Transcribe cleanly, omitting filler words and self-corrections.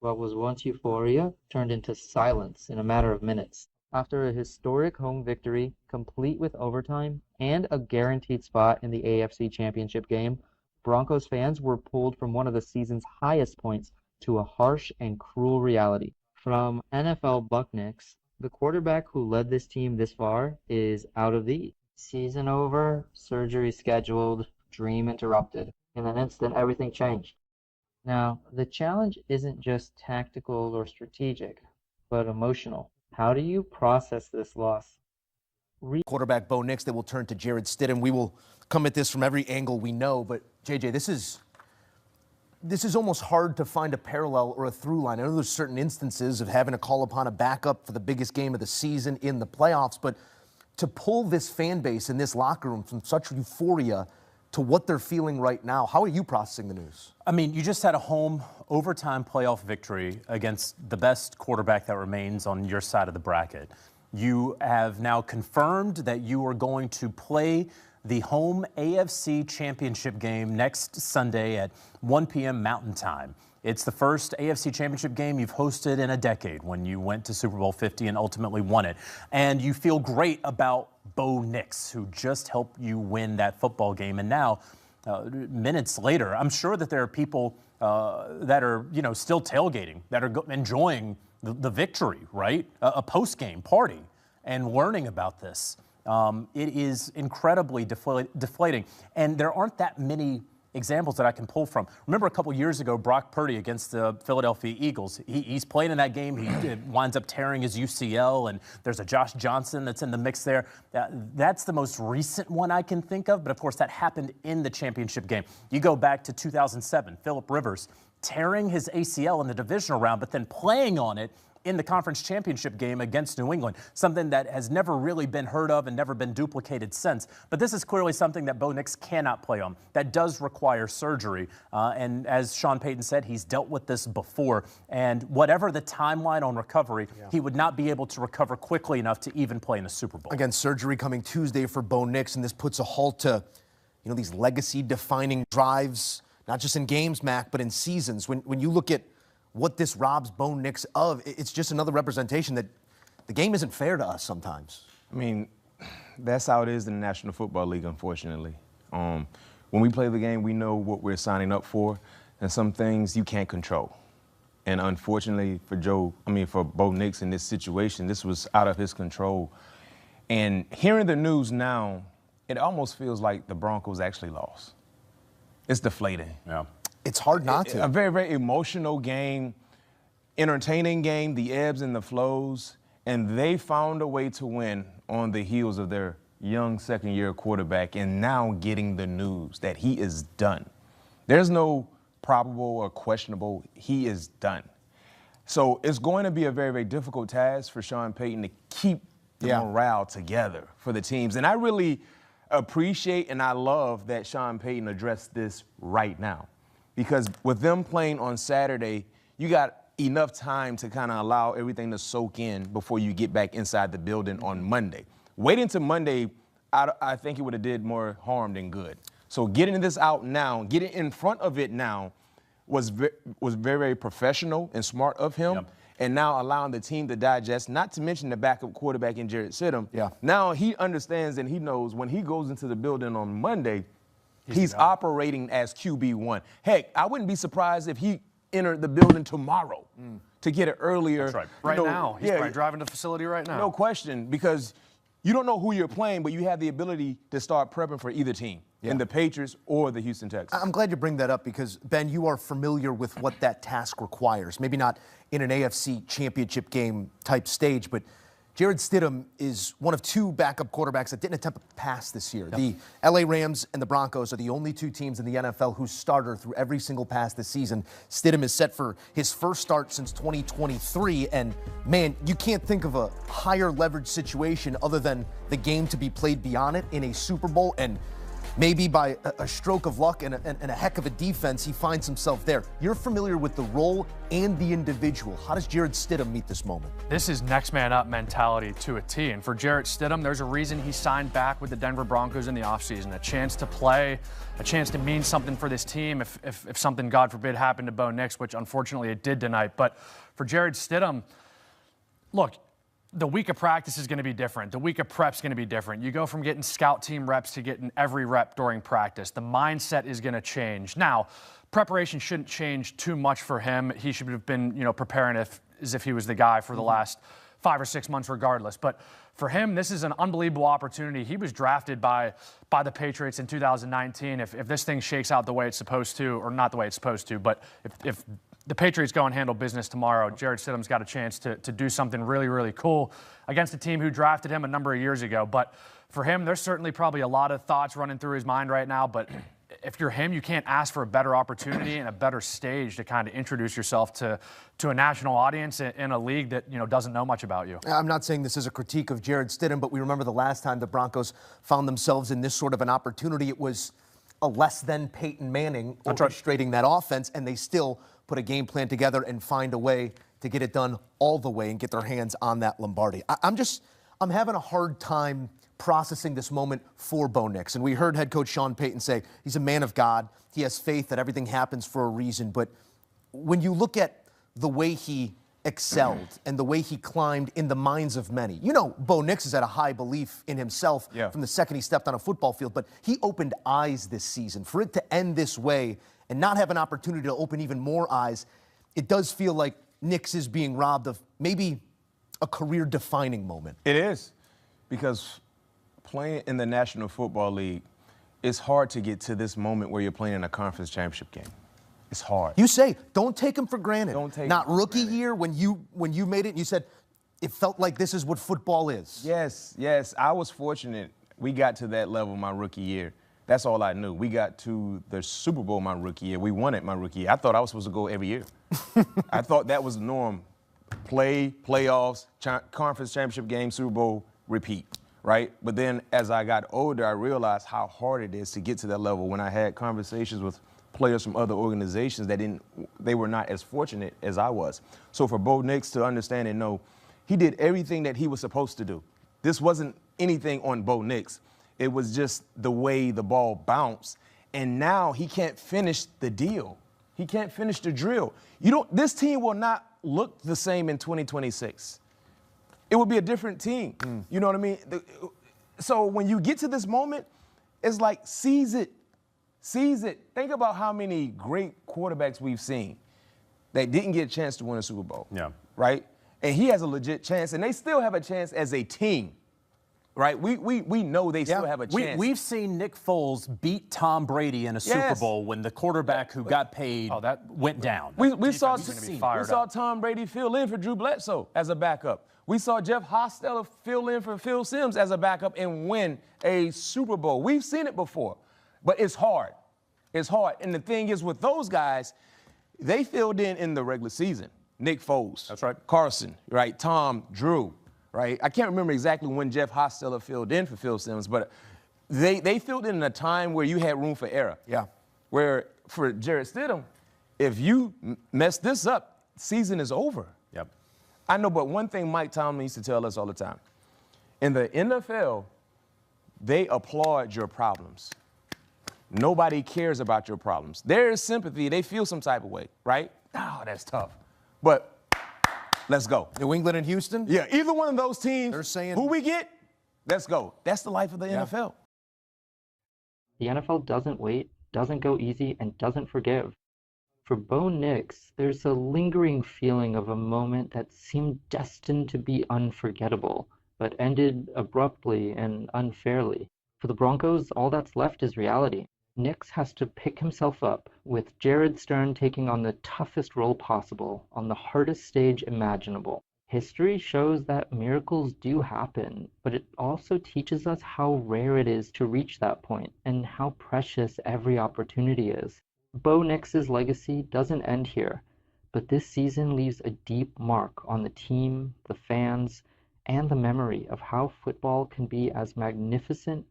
What was once euphoria turned into silence in a matter of minutes. After a historic home victory, complete with overtime and a guaranteed spot in the AFC Championship game, Broncos fans were pulled from one of the season's highest points to a harsh and cruel reality. From NFL Bo Nix, the quarterback who led this team this far is out of the season over, surgery scheduled, dream interrupted. In an instant, everything changed. Now, the challenge isn't just tactical or strategic, but emotional. How do you process this loss? Quarterback Bo Nix, they will turn to Jarrett Stidham. We will come at this from every angle we know, but JJ, this is almost hard to find a parallel or a through line. I know there's certain instances of having to call upon a backup for the biggest game of the season in the playoffs, but to pull this fan base in this locker room from such euphoria to what they're feeling right now, how are you processing the news? I mean, you just had a home overtime playoff victory against the best quarterback that remains on your side of the bracket. You have now confirmed that you are going to play the home AFC Championship game next Sunday at 1 p.m. Mountain Time. It's the first AFC Championship game you've hosted in a decade when you went to Super Bowl 50 and ultimately won it. And you feel great about Bo Nix, who just helped you win that football game. And now, minutes later, I'm sure that there are people that are, still tailgating, that are enjoying the victory, right? A post-game party and learning about this. It is incredibly deflating. And there aren't that many examples that I can pull from. Remember a couple years ago, Brock Purdy against the Philadelphia Eagles. He's playing in that game. He winds up tearing his UCL, and there's a Josh Johnson that's in the mix there. That's the most recent one I can think of, but of course that happened in the championship game. You go back to 2007, Phillip Rivers tearing his ACL in the divisional round, but then playing on it in the conference championship game against New England, something that has never really been heard of and never been duplicated since. But this is clearly something that Bo Nix cannot play on. That does require surgery. And as Sean Payton said, he's dealt with this before. And whatever the timeline on recovery, he would not be able to recover quickly enough to even play in a Super Bowl. Again, surgery coming Tuesday for Bo Nix, and this puts a halt to, these legacy-defining drives, not just in games, Mac, but in seasons. When you look at what this robs Bo Nix of, it's just another representation that the game isn't fair to us sometimes. I mean, that's how it is in the National Football League, unfortunately. When we play the game, we know what we're signing up for, and some things you can't control. And unfortunately for Bo Nix in this situation, this was out of his control. And hearing the news now, it almost feels like the Broncos actually lost. It's deflating. Yeah. It's hard not to. A very, very emotional game, entertaining game, the ebbs and the flows, and they found a way to win on the heels of their young second-year quarterback and now getting the news that he is done. There's no probable or questionable. He is done. So it's going to be a very, very difficult task for Sean Payton to keep the morale together for the teams. And I really appreciate and I love that Sean Payton addressed this right now. Because with them playing on Saturday, you got enough time to kind of allow everything to soak in before you get back inside the building on Monday. Waiting till Monday, I think it would have did more harm than good. So getting this out now, getting in front of it now was very, very professional and smart of him. Yep. And now allowing the team to digest, not to mention the backup quarterback in Jarrett Stidham. Yeah. Now he understands and he knows when he goes into the building on Monday, he's operating as QB1. Heck, I wouldn't be surprised if he entered the building tomorrow to get it earlier. That's right. Right now. He's probably driving to the facility right now. No question, because you don't know who you're playing, but you have the ability to start prepping for either team, in the Patriots or the Houston Texans. I'm glad you bring that up because, Ben, you are familiar with what that task requires. Maybe not in an AFC championship game type stage, but Jarrett Stidham is one of two backup quarterbacks that didn't attempt a pass this year. Yep. The LA Rams and the Broncos are the only two teams in the NFL whose starter threw every single pass this season. Stidham is set for his first start since 2023, and man, you can't think of a higher leverage situation other than the game to be played beyond it in a Super Bowl. And maybe by a stroke of luck and a heck of a defense, he finds himself there. You're familiar with the role and the individual. How does Jarrett Stidham meet this moment? This is next man up mentality to a T. And for Jarrett Stidham, there's a reason he signed back with the Denver Broncos in the offseason. A chance to play, a chance to mean something for this team if something, God forbid, happened to Bo Nix, which unfortunately it did tonight. But for Jarrett Stidham, look, the week of practice is going to be different. The week of prep is going to be different. You go from getting scout team reps to getting every rep during practice. The mindset is going to change. Now, preparation shouldn't change too much for him. He should have been, preparing as if he was the guy for the last 5 or 6 months regardless. But for him, this is an unbelievable opportunity. He was drafted by the Patriots in 2019. If this thing shakes out the way it's supposed to, or not the way it's supposed to, but if the Patriots go and handle business tomorrow, Jarrett Stidham's got a chance to do something really, really cool against a team who drafted him a number of years ago. But for him, there's certainly probably a lot of thoughts running through his mind right now. But if you're him, you can't ask for a better opportunity and a better stage to kind of introduce yourself to a national audience in a league that doesn't know much about you. I'm not saying this is a critique of Jarrett Stidham, but we remember the last time the Broncos found themselves in this sort of an opportunity. It was a less than Peyton Manning orchestrating that offense, and they still put a game plan together and find a way to get it done all the way and get their hands on that Lombardi. I'm having a hard time processing this moment for Bo Nix. And we heard head coach Sean Payton say he's a man of God. He has faith that everything happens for a reason. But when you look at the way he excelled and the way he climbed in the minds of many, Bo Nix has had a high belief in himself from the second he stepped on a football field, but he opened eyes this season. For it to end this way and not have an opportunity to open even more eyes, it does feel like Nix is being robbed of maybe a career-defining moment. It is, because playing in the National Football League, it's hard to get to this moment where you're playing in a conference championship game. It's hard. You say, don't take him for granted. Don't take Not him for rookie granted. year when you made it and you said it felt like this is what football is. Yes. I was fortunate. We got to that level my rookie year. That's all I knew. We got to the Super Bowl my rookie year. We won it my rookie year. I thought I was supposed to go every year. I thought that was the norm. Playoffs, conference championship game, Super Bowl, repeat, right? But then as I got older, I realized how hard it is to get to that level. When I had conversations with players from other organizations they were not as fortunate as I was. So for Bo Nix to understand and know, he did everything that he was supposed to do. This wasn't anything on Bo Nix. It was just the way the ball bounced. And now he can't finish the deal. He can't finish the drill. This team will not look the same in 2026. It will be a different team. You know what I mean? So when you get to this moment, it's like seize it. Seize it. Think about how many great quarterbacks we've seen that didn't get a chance to win a Super Bowl. Yeah. Right? And he has a legit chance, and they still have a chance as a team. Right? We know they still have a chance. We've seen Nick Foles beat Tom Brady in a Super Bowl when the quarterback who got paid went down. We saw Tom Brady fill in for Drew Bledsoe as a backup. We saw Jeff Hostetler fill in for Phil Simms as a backup and win a Super Bowl. We've seen it before, but it's hard. It's hard. And the thing is with those guys, they filled in the regular season. Nick Foles. That's right. Carson, right? Tom, Drew. Right? I can't remember exactly when Jeff Hostetler filled in for Phil Simms, but they filled in a time where you had room for error. Yeah. Where for Jarrett Stidham, if you mess this up, season is over. Yep. I know, but one thing Mike Tomlin used to tell us all the time. In the NFL, they applaud your problems. Nobody cares about your problems. There is sympathy. They feel some type of way, right? Oh, that's tough. But let's go. New England and Houston? Yeah, either one of those teams, they're saying, who we get, let's go. That's the life of the NFL. The NFL doesn't wait, doesn't go easy, and doesn't forgive. For Bo Nix, there's a lingering feeling of a moment that seemed destined to be unforgettable, but ended abruptly and unfairly. For the Broncos, all that's left is reality. Nix has to pick himself up, with Jared Stern taking on the toughest role possible on the hardest stage imaginable. History shows that miracles do happen, but it also teaches us how rare it is to reach that point and how precious every opportunity is. Bo Nix's legacy doesn't end here, but this season leaves a deep mark on the team, the fans, and the memory of how football can be as magnificent